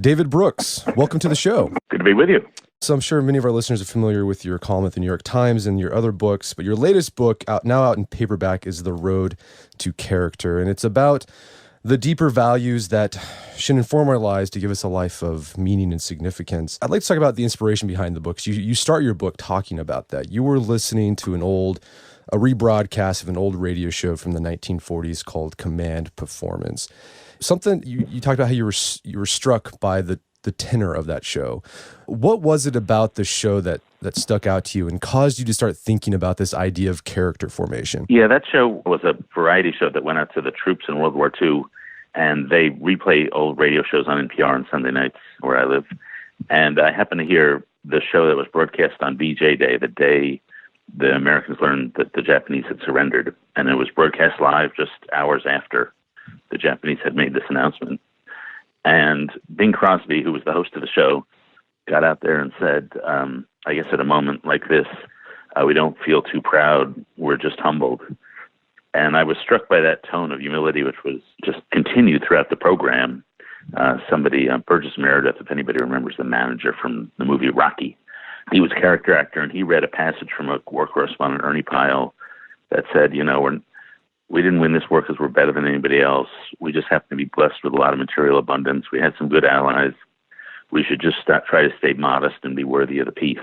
David Brooks, welcome to the show. Good to be with you. So I'm sure many of our listeners are familiar with your column at the New York Times and your other books, but your latest book, out in paperback, is The Road to Character, and it's about the deeper values that should inform our lives to give us a life of meaning and significance. I'd like to talk about the inspiration behind the book. You start your book talking about that. You were listening to a rebroadcast of an old radio show from the 1940s called Command Performance. Something you talked about how you were struck by the tenor of that show. What was it about the show that stuck out to you and caused you to start thinking about this idea of character formation? Yeah, that show was a variety show that went out to the troops in World War II, and they replay old radio shows on NPR on Sunday nights where I live. And I happened to hear the show that was broadcast on VJ Day, the day the Americans learned that the Japanese had surrendered. And it was broadcast live just hours after the Japanese had made this announcement. And Bing Crosby, who was the host of the show, got out there and said, I guess at a moment like this, we don't feel too proud, we're just humbled. And I was struck by that tone of humility, which was just continued throughout the program. Burgess Meredith, if anybody remembers the manager from the movie Rocky, he was a character actor, and he read a passage from a war correspondent, Ernie Pyle, that said, we didn't win this war because we're better than anybody else. We just happen to be blessed with a lot of material abundance. We had some good allies. We should just try to stay modest and be worthy of the peace.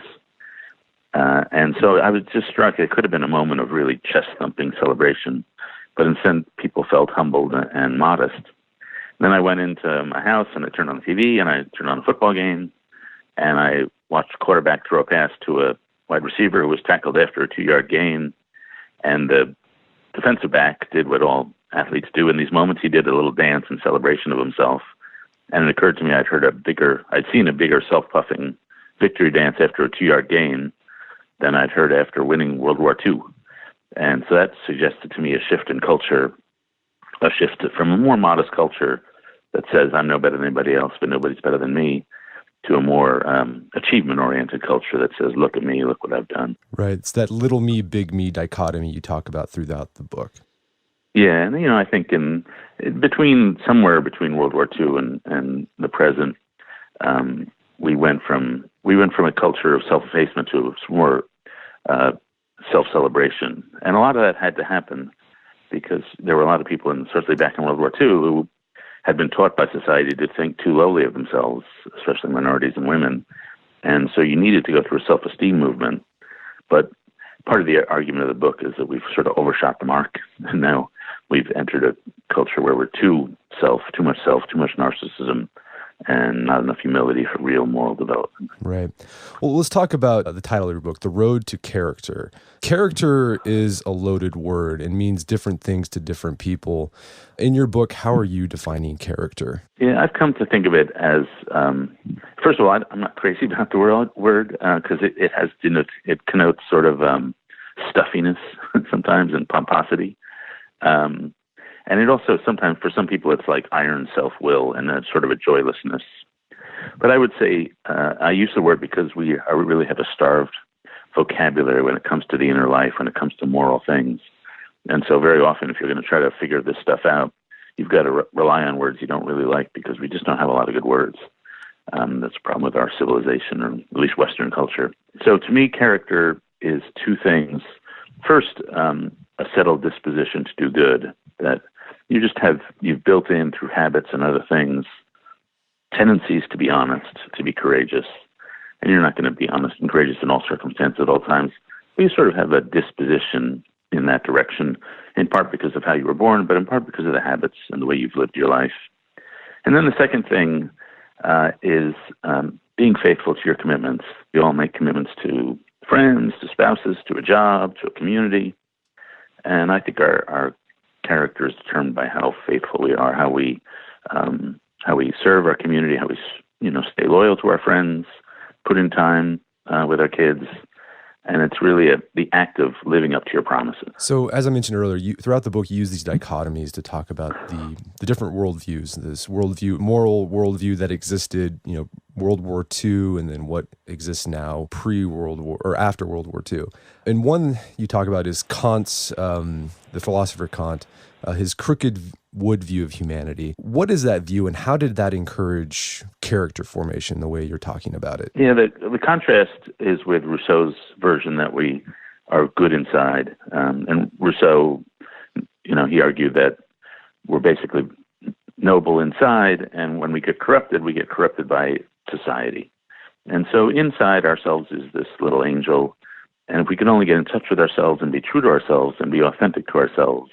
And so I was just struck. It could have been a moment of really chest-thumping celebration, but instead people felt humbled and modest. Then I went into my house and I turned on the TV and I turned on a football game and I watched a quarterback throw a pass to a wide receiver who was tackled after a 2-yard gain, and the defensive back did what all athletes do in these moments. He did a little dance in celebration of himself. And it occurred to me I'd seen a bigger self-puffing victory dance after a 2-yard gain than I'd heard after winning World War II. And so that suggested to me a shift in culture, a shift from a more modest culture that says I'm no better than anybody else, but nobody's better than me, to a more achievement-oriented culture that says, look at me, look what I've done. Right. It's that little me, big me dichotomy you talk about throughout the book. Yeah, and I think somewhere between World War II and the present, we went from a culture of self-effacement to more self-celebration, and a lot of that had to happen because there were a lot of people, especially back in World War II, who had been taught by society to think too lowly of themselves, especially minorities and women, and so you needed to go through a self-esteem movement. But part of the argument of the book is that we've sort of overshot the mark, and now we've entered a culture where we're too much narcissism, and not enough humility for real moral development. Right. Well, let's talk about the title of your book, The Road to Character. Character is a loaded word and means different things to different people. In your book, how are you defining character? Yeah, I've come to think of it as, first of all, I'm not crazy about the word because it connotes sort of stuffiness sometimes and pomposity. And it also sometimes, for some people, it's like iron self-will and a sort of a joylessness. But I would say I use the word because we really have a starved vocabulary when it comes to the inner life, when it comes to moral things. And so very often, if you're going to try to figure this stuff out, you've got to rely on words you don't really like because we just don't have a lot of good words. That's a problem with our civilization, or at least Western culture. So to me, character is two things. First, a settled disposition to do good, that you've built in through habits and other things, tendencies to be honest, to be courageous. And you're not going to be honest and courageous in all circumstances at all times. But you sort of have a disposition in that direction, in part because of how you were born, but in part because of the habits and the way you've lived your life. And then the second thing is being faithful to your commitments. We all make commitments to friends, to spouses, to a job, to a community. And I think our character is determined by how faithful we are, how we serve our community, how we stay loyal to our friends, put in time with our kids, and it's really the act of living up to your promises. So, as I mentioned earlier, throughout the book, you use these dichotomies to talk about the different worldviews. This moral worldview that existed, World War II, and then what exists now pre-World War or after World War II. And one you talk about is Kant's, the philosopher Kant, his crooked wood view of humanity. What is that view, and how did that encourage character formation the way you're talking about it? Yeah, the contrast is with Rousseau's version that we are good inside. And Rousseau, he argued that we're basically noble inside, and when we get corrupted by society. And so inside ourselves is this little angel, and if we can only get in touch with ourselves and be true to ourselves and be authentic to ourselves,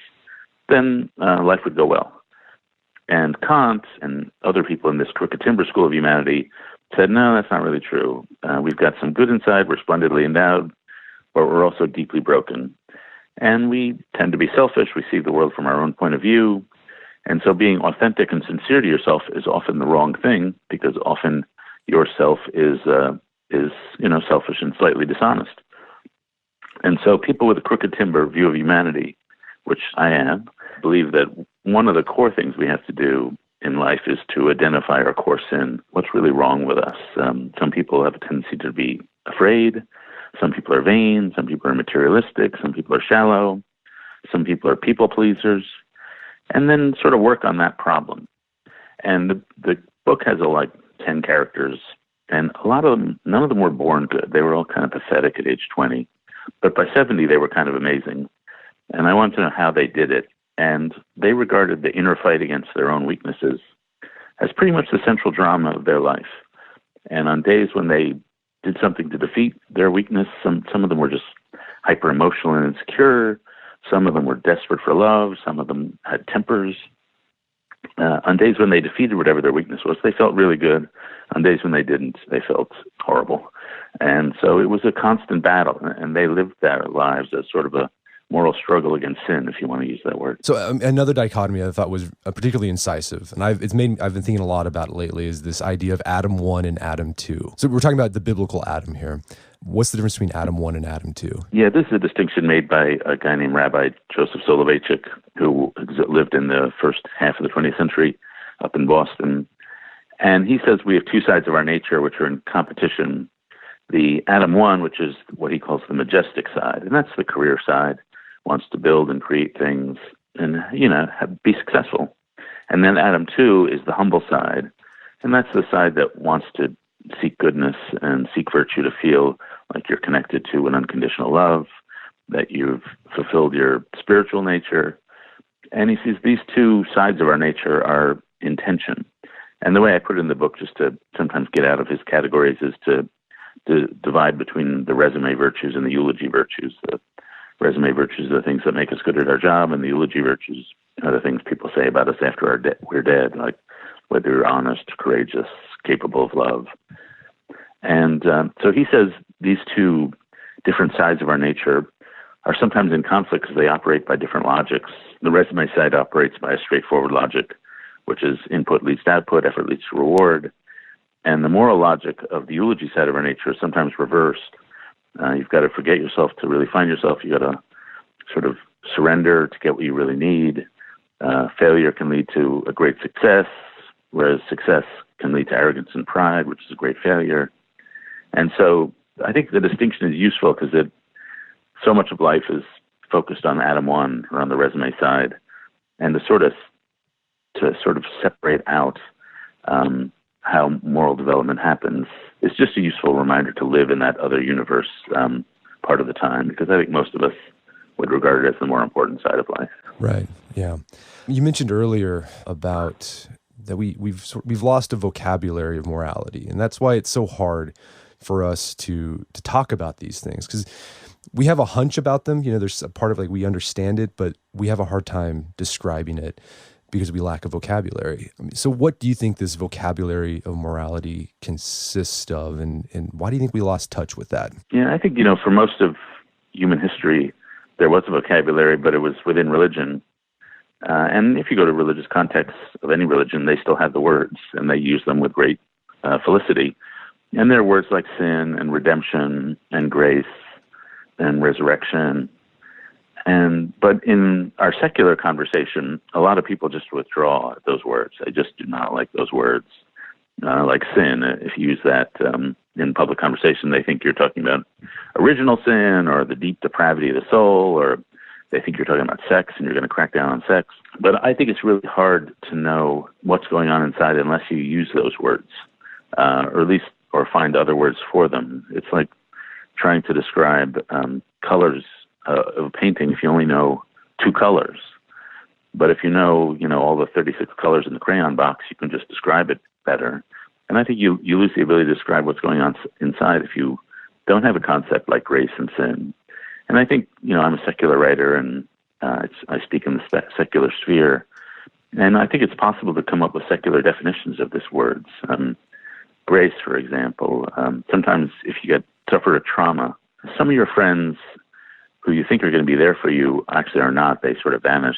then life would go well. And Kant and other people in this crooked timber school of humanity said, no, that's not really true. We've got some good inside, we're splendidly endowed, but we're also deeply broken. And we tend to be selfish, we see the world from our own point of view, and so being authentic and sincere to yourself is often the wrong thing, because often yourself is selfish and slightly dishonest. And so people with a crooked timber view of humanity, which I am, believe that one of the core things we have to do in life is to identify our core sin, what's really wrong with us. Some people have a tendency to be afraid. Some people are vain. Some people are materialistic. Some people are shallow. Some people are people pleasers. And then sort of work on that problem. And the book has 10 characters, and a lot of them, none of them were born good. They were all kind of pathetic at age 20. But by 70, they were kind of amazing. And I wanted to know how they did it. And they regarded the inner fight against their own weaknesses as pretty much the central drama of their life. And on days when they did something to defeat their weakness, some of them were just hyper-emotional and insecure. Some of them were desperate for love. Some of them had tempers. On days when they defeated whatever their weakness was, they felt really good. On days when they didn't, they felt horrible. And so it was a constant battle, and they lived their lives as sort of a moral struggle against sin, if you want to use that word. So another dichotomy I thought was particularly incisive, and I've been thinking a lot about it lately, is this idea of Adam 1 and Adam 2. So we're talking about the biblical Adam here. What's the difference between Adam 1 and Adam 2? Yeah, this is a distinction made by a guy named Rabbi Joseph Soloveitchik, who lived in the first half of the 20th century up in Boston. And he says we have two sides of our nature which are in competition. The Adam 1, which is what he calls the majestic side, and that's the career side, wants to build and create things and, be successful. And then Adam 2 is the humble side, and that's the side that wants to seek goodness and seek virtue, to feel like you're connected to an unconditional love, that you've fulfilled your spiritual nature. And he sees these two sides of our nature are in tension. And the way I put it in the book, just to sometimes get out of his categories, is to divide between the resume virtues and the eulogy virtues. The resume virtues are the things that make us good at our job, and the eulogy virtues are the things people say about us after we're dead, like whether you're honest, courageous, capable of love. And so he says these two different sides of our nature are sometimes in conflict because they operate by different logics. The resume side operates by a straightforward logic, which is input leads to output, effort leads to reward. And the moral logic of the eulogy side of our nature is sometimes reversed. You've got to forget yourself to really find yourself. You've got to sort of surrender to get what you really need. Failure can lead to a great success, whereas success can lead to arrogance and pride, which is a great failure. And so I think the distinction is useful because so much of life is focused on Adam 1, or on the resume side, and to sort of separate out how moral development happens is just a useful reminder to live in that other universe part of the time, because I think most of us would regard it as the more important side of life. Right. Yeah. You mentioned earlier about that we've lost a vocabulary of morality, and that's why it's so hard for us to talk about these things, because we have a hunch about them. There's a part of we understand it, but we have a hard time describing it because we lack a vocabulary. So what do you think this vocabulary of morality consists of, and why do you think we lost touch with that? Yeah, I think, for most of human history, there was a vocabulary, but it was within religion. And if you go to religious contexts of any religion, they still have the words, and they use them with great felicity. And there are words like sin and redemption and grace and resurrection. But in our secular conversation, a lot of people just withdraw those words. They just do not like those words. Like sin, if you use that in public conversation, they think you're talking about original sin or the deep depravity of the soul or they think you're talking about sex and you're going to crack down on sex. But I think it's really hard to know what's going on inside unless you use those words, or find other words for them. It's like trying to describe colors of a painting if you only know two colors. But if you know all the 36 colors in the crayon box, you can just describe it better. And I think you lose the ability to describe what's going on inside if you don't have a concept like grace and sin. And I think, I'm a secular writer, and I speak in the secular sphere. And I think it's possible to come up with secular definitions of these words. Grace, for example. Sometimes if you suffer a trauma, some of your friends who you think are going to be there for you actually are not. They sort of vanish.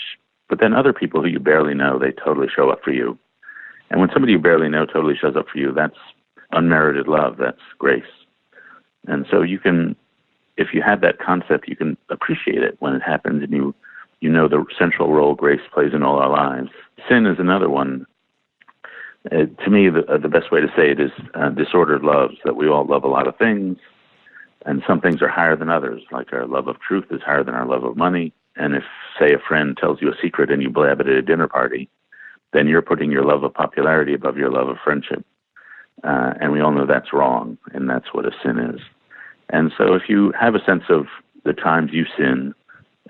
But then other people who you barely know, they totally show up for you. And when somebody you barely know totally shows up for you, that's unmerited love. That's grace. And so you can, if you have that concept, you can appreciate it when it happens, and you know the central role grace plays in all our lives. Sin is another one. To me, the best way to say it is disordered loves, that we all love a lot of things, and some things are higher than others, like our love of truth is higher than our love of money. And if, say, a friend tells you a secret and you blab it at a dinner party, then you're putting your love of popularity above your love of friendship. And we all know that's wrong, and that's what a sin is. And so if you have a sense of the times you sin,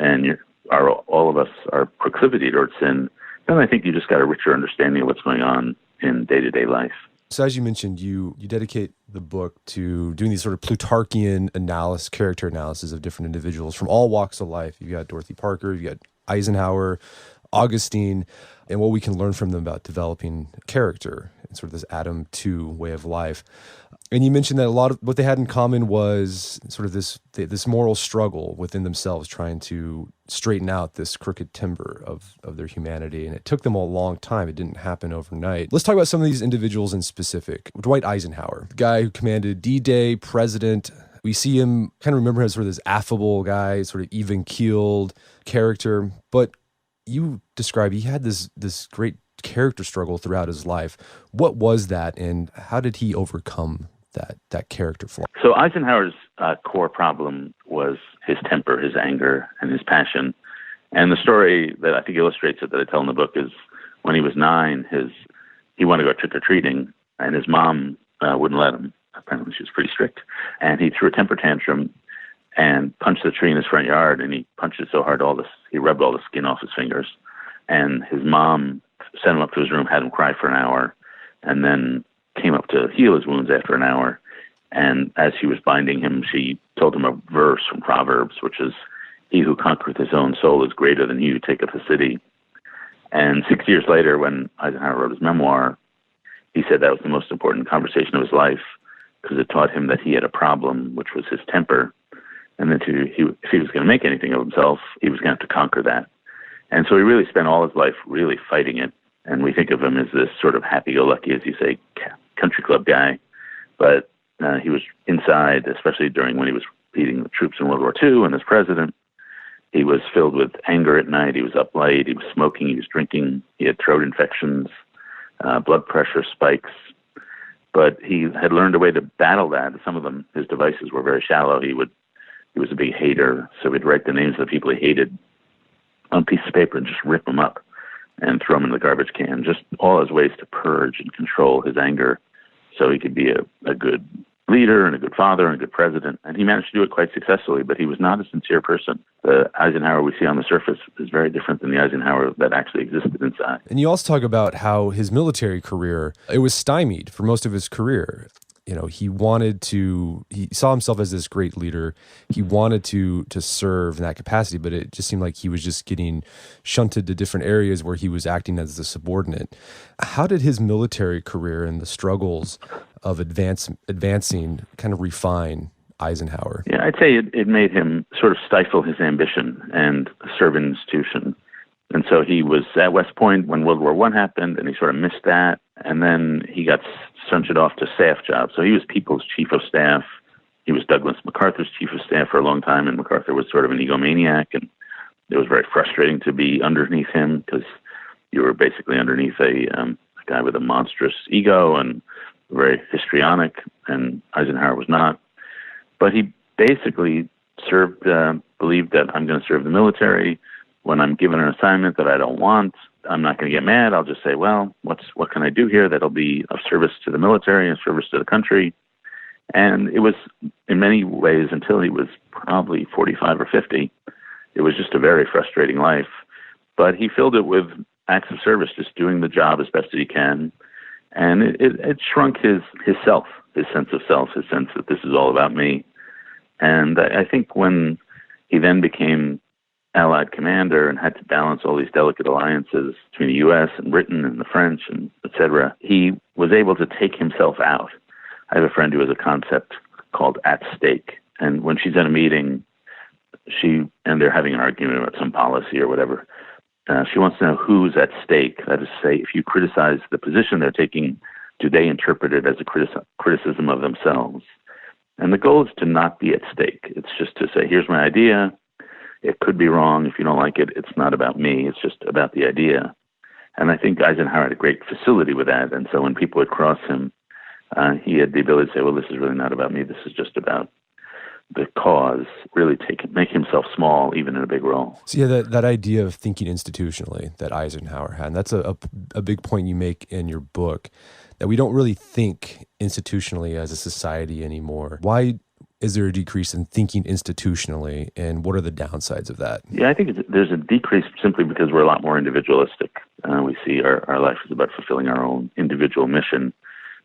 and all of us are proclivity towards sin, then I think you just got a richer understanding of what's going on in day-to-day life. So as you mentioned, you dedicate the book to doing these sort of Plutarchian character analysis of different individuals from all walks of life. You've got Dorothy Parker, you've got Eisenhower, Augustine, and what we can learn from them about developing character and sort of this Adam 2 way of life. And you mentioned that a lot of what they had in common was sort of this moral struggle within themselves, trying to straighten out this crooked timber of their humanity. And it took them a long time. It didn't happen overnight. Let's talk about some of these individuals in specific. Dwight Eisenhower, the guy who commanded D-Day, president. We see him, kind of remember him as sort of this affable guy, sort of even-keeled character. But you describe he had this great character struggle throughout his life. What was that, and how did he overcome that character flaw? So Eisenhower's core problem was his temper, his anger, and his passion. And the story that I think illustrates it that I tell in the book is when he was 9, he wanted to go trick-or-treating, and his mom wouldn't let him. Apparently she was pretty strict. And he threw a temper tantrum and punched the tree in his front yard, and he punched it so hard he rubbed all the skin off his fingers. And his mom sent him up to his room, had him cry for an hour, and then came up to heal his wounds after an hour. And as she was binding him, she told him a verse from Proverbs, which is, "He who conquereth his own soul is greater than he who taketh a city." And 6 years later, when Eisenhower wrote his memoir, he said that was the most important conversation of his life, because it taught him that he had a problem, which was his temper. And that if he was going to make anything of himself, he was going to have to conquer that. And so he really spent all his life really fighting it. And we think of him as this sort of happy-go-lucky, as you say, country club guy. But he was inside, especially when he was leading the troops in World War II and as president. He was filled with anger at night. He was up late. He was smoking. He was drinking. He had throat infections, blood pressure spikes. But he had learned a way to battle that. Some of them, his devices were very shallow. He was a big hater, so he'd write the names of the people he hated on a piece of paper and just rip them up and throw them in the garbage can. Just all his ways to purge and control his anger so he could be a good leader and a good father and a good president. And he managed to do it quite successfully, but he was not a sincere person. The Eisenhower we see on the surface is very different than the Eisenhower that actually existed inside. And you also talk about how his military career, it was stymied for most of his career. He saw himself as this great leader. He wanted to serve in that capacity, but it just seemed like he was just getting shunted to different areas where he was acting as the subordinate. How did his military career and the struggles of advancing kind of refine Eisenhower? Yeah, I'd say it made him sort of stifle his ambition and serve an institution. And so he was at West Point when World War I happened, and he sort of missed that. And then he got shunted off to staff jobs. So he was People's Chief of Staff. He was Douglas MacArthur's Chief of Staff for a long time, and MacArthur was sort of an egomaniac, and it was very frustrating to be underneath him because you were basically underneath a guy with a monstrous ego and very histrionic, and Eisenhower was not. But he basically served believe that I'm going to serve the military. When I'm given an assignment that I don't want, I'm not going to get mad. I'll just say, well, what can I do here that'll be of service to the military and service to the country? And it was, in many ways, until he was probably 45 or 50, it was just a very frustrating life. But he filled it with acts of service, just doing the job as best as he can. And it shrunk his self, his sense of self, his sense that this is all about me. And I think when he then became Allied commander and had to balance all these delicate alliances between the U.S. and Britain and the French and et cetera, he was able to take himself out. I have a friend who has a concept called at stake. And when she's at a meeting, and they're having an argument about some policy or whatever, she wants to know who's at stake. That is to say, if you criticize the position they're taking, do they interpret it as a criticism of themselves? And the goal is to not be at stake. It's just to say, here's my idea. It could be wrong. If you don't like it, it's not about me. It's just about the idea. And I think Eisenhower had a great facility with that. And so when people would cross him, he had the ability to say, well, this is really not about me. This is just about the cause, really make himself small, even in a big role. So yeah, that idea of thinking institutionally that Eisenhower had, and that's a big point you make in your book, that we don't really think institutionally as a society anymore. Why is there a decrease in thinking institutionally, and what are the downsides of that? Yeah, I think there's a decrease simply because we're a lot more individualistic. We see our life is about fulfilling our own individual mission.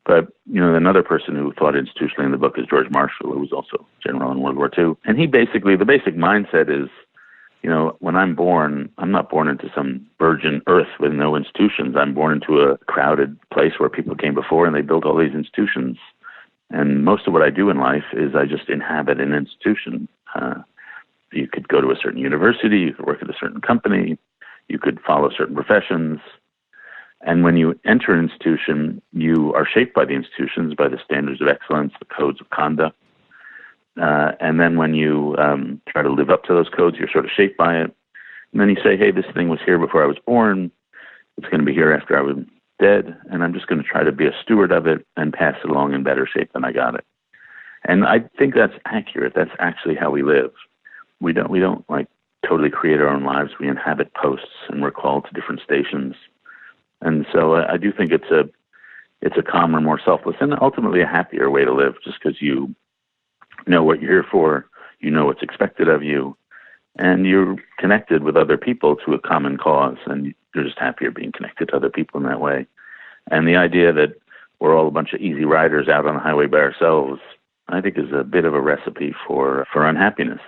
But, another person who thought institutionally in the book is George Marshall, who was also general in World War II. And the basic mindset is, when I'm born, I'm not born into some virgin earth with no institutions. I'm born into a crowded place where people came before and they built all these institutions. And most of what I do in life is I just inhabit an institution. You could go to a certain university, you could work at a certain company, you could follow certain professions. And when you enter an institution, you are shaped by the institutions, by the standards of excellence, the codes of conduct. And then when you try to live up to those codes, you're sort of shaped by it. And then you say, hey, this thing was here before I was born. It's going to be here after I was dead. And I'm just going to try to be a steward of it and pass it along in better shape than I got it. And I think that's accurate. That's actually how we live. We don't totally create our own lives. We inhabit posts and we're called to different stations. And so I do think it's a calmer, more selfless, and ultimately a happier way to live, just because you know what you're here for, you know what's expected of you, and you're connected with other people to a common cause, and you're just happier being connected to other people in that way. And the idea that we're all a bunch of easy riders out on the highway by ourselves, I think is a bit of a recipe for unhappiness.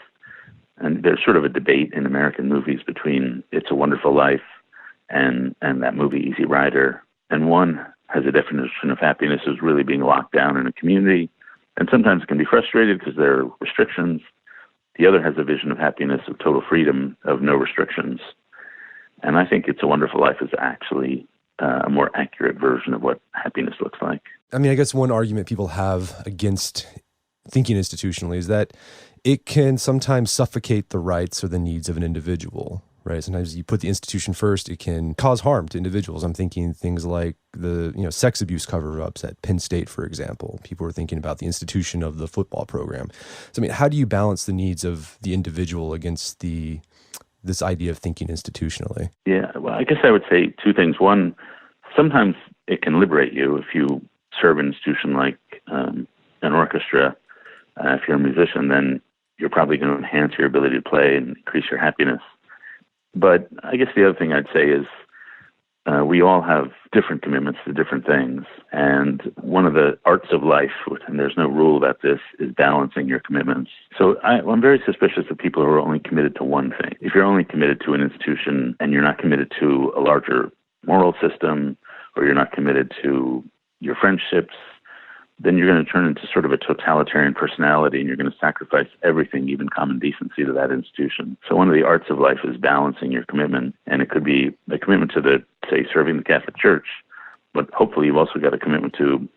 And there's sort of a debate in American movies between It's a Wonderful Life and that movie Easy Rider. And one has a definition of happiness as really being locked down in a community. And sometimes it can be frustrated because there are restrictions. The other has a vision of happiness of total freedom, of no restrictions. And I think It's a Wonderful Life is actually a more accurate version of what happiness looks like. I mean, I guess one argument people have against thinking institutionally is that it can sometimes suffocate the rights or the needs of an individual. Right. Sometimes you put the institution first, it can cause harm to individuals. I'm thinking things like the sex abuse cover-ups at Penn State, for example. People are thinking about the institution of the football program. So, I mean, how do you balance the needs of the individual against this idea of thinking institutionally? Yeah, well, I guess I would say two things. One, sometimes it can liberate you if you serve an institution like an orchestra. If you're a musician, then you're probably going to enhance your ability to play and increase your happiness. But I guess the other thing I'd say is we all have different commitments to different things. And one of the arts of life, and there's no rule about this, is balancing your commitments. So I'm very suspicious of people who are only committed to one thing. If you're only committed to an institution and you're not committed to a larger moral system, or you're not committed to your friendships, then you're going to turn into sort of a totalitarian personality, and you're going to sacrifice everything, even common decency, to that institution. So one of the arts of life is balancing your commitment, and it could be a commitment to say, serving the Catholic Church, but hopefully you've also got a commitment to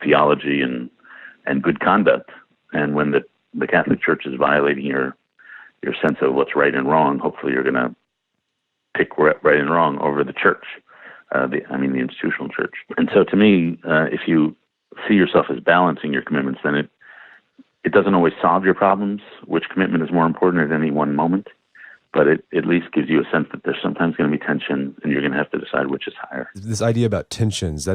theology and good conduct. And when the Catholic Church is violating your sense of what's right and wrong, hopefully you're going to pick right and wrong over the church, the institutional church. And so to me, if you see yourself as balancing your commitments, then it doesn't always solve your problems, which commitment is more important at any one moment, but it at least gives you a sense that there's sometimes going to be tension and you're going to have to decide which is higher. This idea about tensions,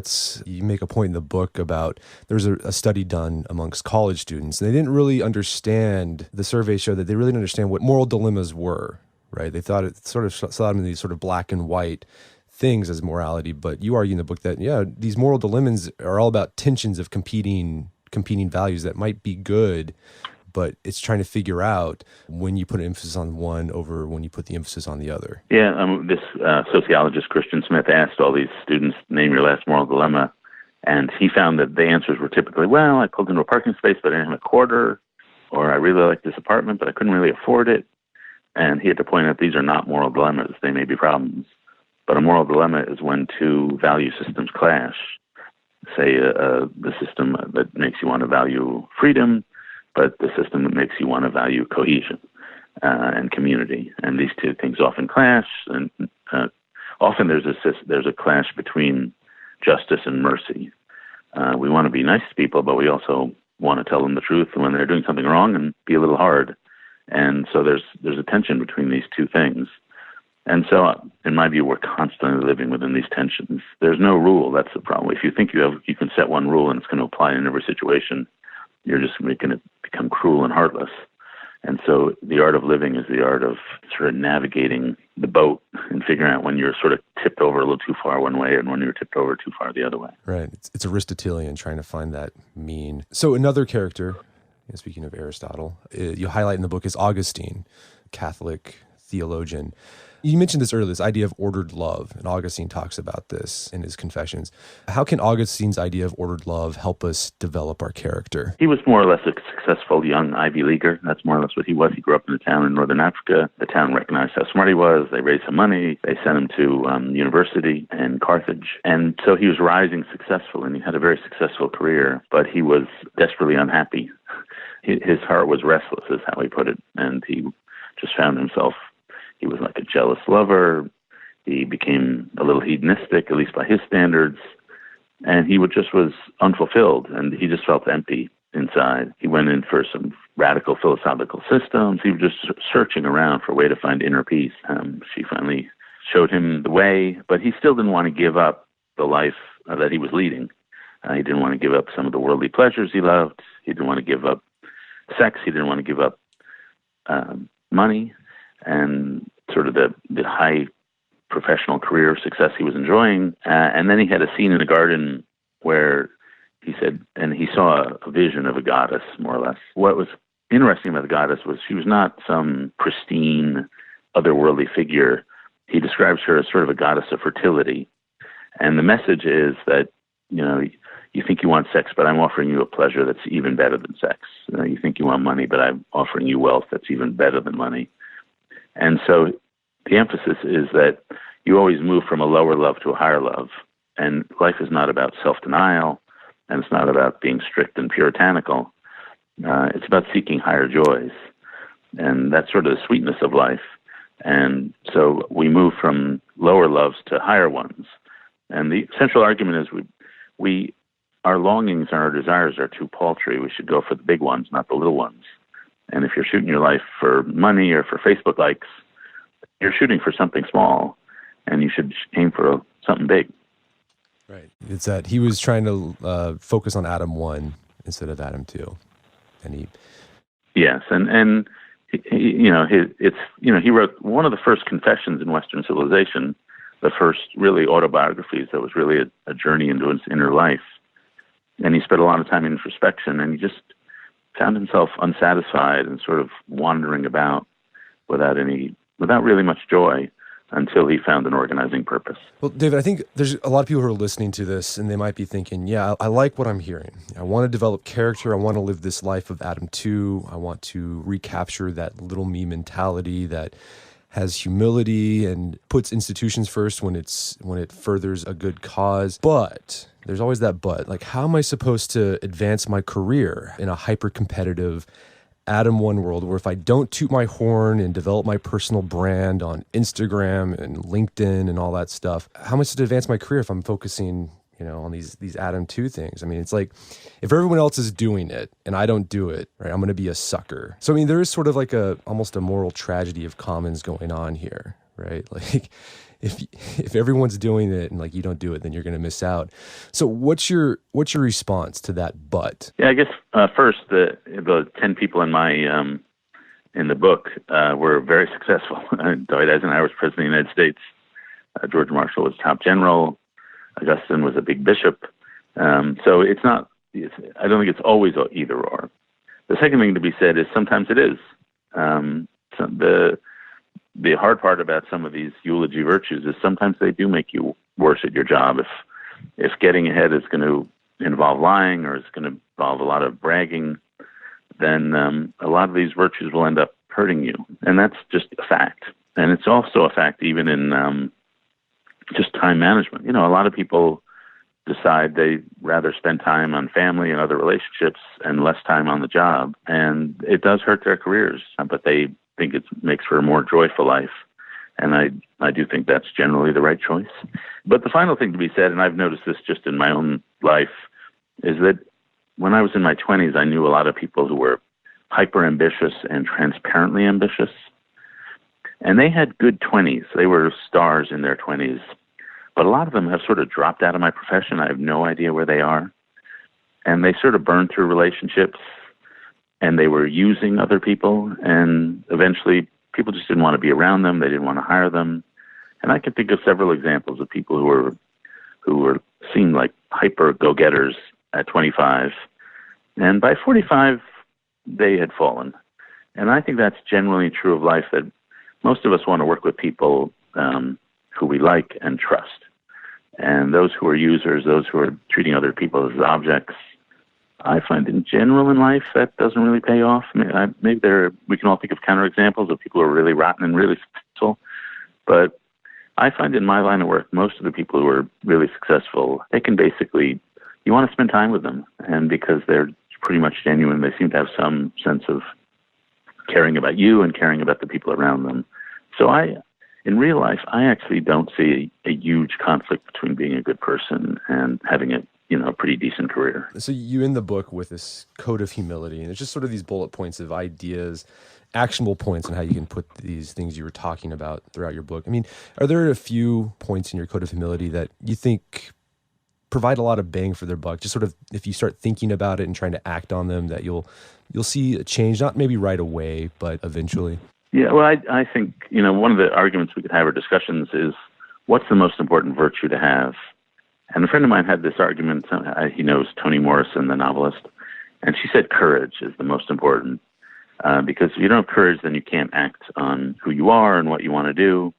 you make a point in the book about, there's a study done amongst college students, and they didn't really understand, the survey showed that they really didn't understand what moral dilemmas were, right? They thought it sort of saw them in these sort of black and white things as morality, but you argue in the book that, these moral dilemmas are all about tensions of competing values that might be good, but it's trying to figure out when you put an emphasis on one over when you put the emphasis on the other. Yeah, this sociologist, Christian Smith, asked all these students, name your last moral dilemma, and he found that the answers were typically, well, I pulled into a parking space, but I didn't have a quarter, or I really like this apartment, but I couldn't really afford it. And he had to point out these are not moral dilemmas. They may be problems. But a moral dilemma is when two value systems clash. Say the system that makes you want to value freedom, but the system that makes you want to value cohesion and community. And these two things often clash, and often there's a clash between justice and mercy. We want to be nice to people, but we also want to tell them the truth when they're doing something wrong and be a little hard. And so there's a tension between these two things. And so, in my view, we're constantly living within these tensions. There's no rule. That's the problem. If you think you can set one rule and it's going to apply in every situation, you're just making it become cruel and heartless. And so the art of living is the art of sort of navigating the boat and figuring out when you're sort of tipped over a little too far one way and when you're tipped over too far the other way. Right. It's Aristotelian, trying to find that mean. So another character, speaking of Aristotle, you highlight in the book is Augustine, Catholic theologian. You mentioned this earlier, this idea of ordered love, and Augustine talks about this in his Confessions. How can Augustine's idea of ordered love help us develop our character? He was more or less a successful young Ivy Leaguer. That's more or less what he was. He grew up in a town in northern Africa. The town recognized how smart he was. They raised some money. They sent him to university in Carthage. And so he was rising successful, and he had a very successful career, but he was desperately unhappy. His heart was restless, is how he put it, and he just found himself. He was like a jealous lover. He became a little hedonistic, at least by his standards. And he just was unfulfilled, and he just felt empty inside. He went in for some radical philosophical systems. He was just searching around for a way to find inner peace. She finally showed him the way, but he still didn't want to give up the life that he was leading. He didn't want to give up some of the worldly pleasures he loved. He didn't want to give up sex. He didn't want to give up money and sort of the high professional career success he was enjoying. And then he had a scene in a garden where he said, and he saw a vision of a goddess, more or less. What was interesting about the goddess was she was not some pristine, otherworldly figure. He describes her as sort of a goddess of fertility. And the message is that, you think you want sex, but I'm offering you a pleasure that's even better than sex. You think you want money, but I'm offering you wealth that's even better than money. And so the emphasis is that you always move from a lower love to a higher love. And life is not about self-denial, and it's not about being strict and puritanical. It's about seeking higher joys. And that's sort of the sweetness of life. And so we move from lower loves to higher ones. And the central argument is our longings and our desires are too paltry. We should go for the big ones, not the little ones. And if you're shooting your life for money or for Facebook likes, you're shooting for something small, and you should aim for something big. Right. It's that he was trying to focus on Adam 1 instead of Adam 2. And Yes, and he wrote one of the first confessions in Western civilization, the first really autobiographies that was really a journey into his inner life. And he spent a lot of time in introspection, and he just found himself unsatisfied and sort of wandering about without really much joy until he found an organizing purpose. Well, David, I think there's a lot of people who are listening to this, and they might be thinking, yeah, I like what I'm hearing. I want to develop character. I want to live this life of Adam 2. I want to recapture that little me mentality that has humility and puts institutions first when it furthers a good cause. But there's always that but. Like, how am I supposed to advance my career in a hyper-competitive Adam 1 world where if I don't toot my horn and develop my personal brand on Instagram and LinkedIn and all that stuff, how am I supposed to advance my career if I'm focusing on these Adam 2 things. I mean, it's like if everyone else is doing it and I don't do it, right, I'm going to be a sucker. So, I mean, there is sort of like almost a moral tragedy of commons going on here, right? Like if everyone's doing it and like you don't do it, then you're going to miss out. So what's your response to that? But yeah, I guess first the 10 people in my in the book were very successful. Dwight Eisenhower was president of the United States. George Marshall was top general. Augustine was a big bishop. So it's not. I don't think it's always either or. The second thing to be said is sometimes it is. So the hard part about some of these eulogy virtues is sometimes they do make you worse at your job. If getting ahead is going to involve lying or it's going to involve a lot of bragging, then a lot of these virtues will end up hurting you. And that's just a fact. And it's also a fact even in just time management. A lot of people decide they rather spend time on family and other relationships and less time on the job. And it does hurt their careers, but they think it makes for a more joyful life. And I do think that's generally the right choice. But the final thing to be said, and I've noticed this just in my own life, is that when I was in my 20s, I knew a lot of people who were hyper-ambitious and transparently ambitious. And they had good 20s. They were stars in their 20s. But a lot of them have sort of dropped out of my profession. I have no idea where they are. And they sort of burned through relationships, and they were using other people. And eventually, people just didn't want to be around them. They didn't want to hire them. And I can think of several examples of people who were seemed like hyper go-getters at 25. And by 45, they had fallen. And I think that's generally true of life, that most of us want to work with people who we like and trust. And those who are users, those who are treating other people as objects, I find in general in life that doesn't really pay off. Maybe we can all think of counterexamples of people who are really rotten and really successful. But I find in my line of work, most of the people who are really successful, they can basically, you want to spend time with them. And because they're pretty much genuine, they seem to have some sense of caring about you and caring about the people around them. So in real life, I actually don't see a huge conflict between being a good person and having a pretty decent career. So you end the book with this code of humility, and it's just sort of these bullet points of ideas, actionable points on how you can put these things you were talking about throughout your book. I mean, are there a few points in your code of humility that you think provide a lot of bang for their buck? Just sort of if you start thinking about it and trying to act on them, that you'll see a change, not maybe right away, but eventually. Yeah, well, I think, one of the arguments we could have or discussions is what's the most important virtue to have? And a friend of mine had this argument. He knows Toni Morrison, the novelist, and she said courage is the most important because if you don't have courage, then you can't act on who you are and what you want to do.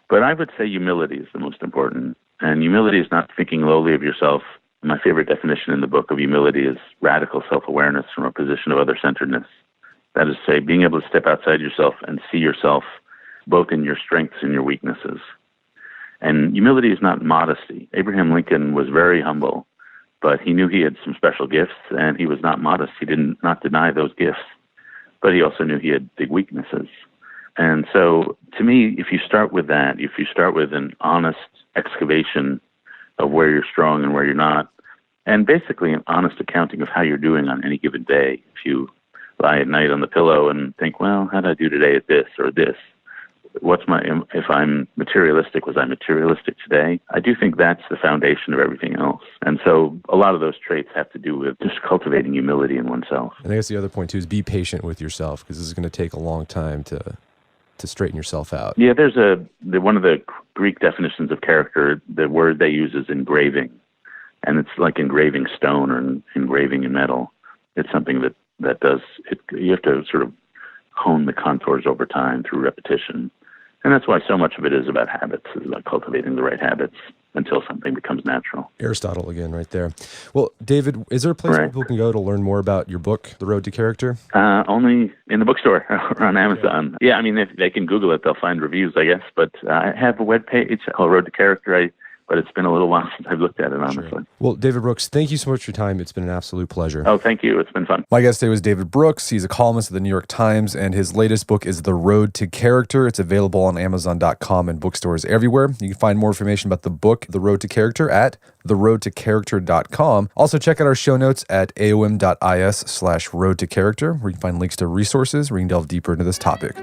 But I would say humility is the most important. And humility is not thinking lowly of yourself. My favorite definition in the book of humility is radical self-awareness from a position of other-centeredness. That is to say, being able to step outside yourself and see yourself both in your strengths and your weaknesses. And humility is not modesty. Abraham Lincoln was very humble, but he knew he had some special gifts, and he was not modest. He did not deny those gifts, but he also knew he had big weaknesses. And so, to me, if you start with that, if you start with an honest excavation of where you're strong and where you're not, and basically an honest accounting of how you're doing on any given day, if you lie at night on the pillow and think, well, how did I do today at this or this? If I'm materialistic, was I materialistic today? I do think that's the foundation of everything else. And so a lot of those traits have to do with just cultivating humility in oneself. And I guess the other point too is be patient with yourself, because this is going to take a long time to straighten yourself out. Yeah, there's one of the Greek definitions of character, the word they use is engraving. And it's like engraving stone or engraving in metal. It's something that does it. You have to sort of hone the contours over time through repetition. And that's why so much of it is about habits, is about cultivating the right habits until something becomes natural. Aristotle again, right there. Well, David, is there a place where people can go to learn more about your book, The Road to Character? Only in the bookstore or on Amazon. Yeah, I mean, if they can Google it, they'll find reviews, I guess. But I have a webpage called Road to Character. I but it's been a little while since I've looked at it, honestly. Sure. Well, David Brooks, thank you so much for your time. It's been an absolute pleasure. Oh, thank you. It's been fun. My guest today was David Brooks. He's a columnist at the New York Times, and his latest book is The Road to Character. It's available on Amazon.com and bookstores everywhere. You can find more information about the book, The Road to Character, at theroadtocharacter.com. Also, check out our show notes at aom.is/roadtocharacter, where you can find links to resources where you can delve deeper into this topic.